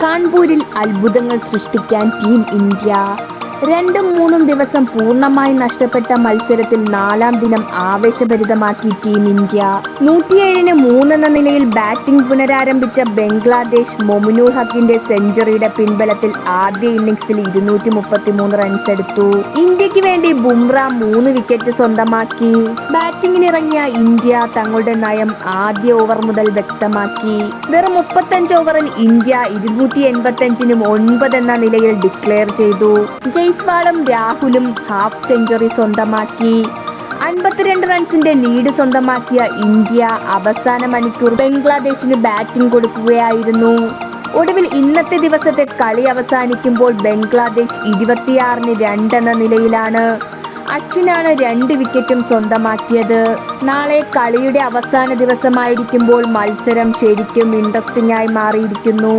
കാൺപൂരിൽ അത്ഭുതങ്ങൾ സൃഷ്ടിക്കാൻ ടീം ഇന്ത്യ. 2-3 ദിവസം പൂർണ്ണമായി നഷ്ടപ്പെട്ട മത്സരത്തിൽ 4-ാം ദിനം ആവേശഭരിതമാക്കി ടീം ഇന്ത്യ. 107-ന് 3 എന്ന നിലയിൽ ബാറ്റിംഗ് പുനരാരംഭിച്ച ബംഗ്ലാദേശ് മൊമിനുൽ ഹക്കിന്റെ സെഞ്ചുറിയുടെ പിൻബലത്തിൽ ആദ്യ ഇന്നിംഗ്സിൽ 233 റൺസ് എടുത്തു. ഇന്ത്യക്ക് വേണ്ടി ബുംറ 3 വിക്കറ്റ് സ്വന്തമാക്കി. ബാറ്റിംഗിനിറങ്ങിയ ഇന്ത്യ തങ്ങളുടെ നയം ആദ്യ ഓവർ മുതൽ വ്യക്തമാക്കി. വെറും 35 ഓവറിൽ ഇന്ത്യ 285-ന് 9 എന്ന നിലയിൽ ഡിക്ലെയർ ചെയ്തു. ജയ്സ്വാളും രാഹുലും ഹാഫ് സെഞ്ചുറി സ്വന്തമാക്കി. 52 റൺസിന്റെ ലീഡ് സ്വന്തമാക്കിയ ഇന്ത്യ അവസാന മണിക്കൂർ ബംഗ്ലാദേശിന് ബാറ്റിംഗ് കൊടുക്കുകയായിരുന്നു. ഒടുവിൽ ഇന്നത്തെ ദിവസത്തെ കളി അവസാനിക്കുമ്പോൾ ബംഗ്ലാദേശ് 26-ന് 2 എന്ന നിലയിലാണ്. അശ്വിനാണ് 2 വിക്കറ്റും സ്വന്തമാക്കിയത്. നാളെ കളിയുടെ അവസാന ദിവസമായിരിക്കുമ്പോൾ മത്സരം ശരിക്കും ഇൻട്രസ്റ്റിംഗ് ആയി മാറിയിരിക്കുന്നു.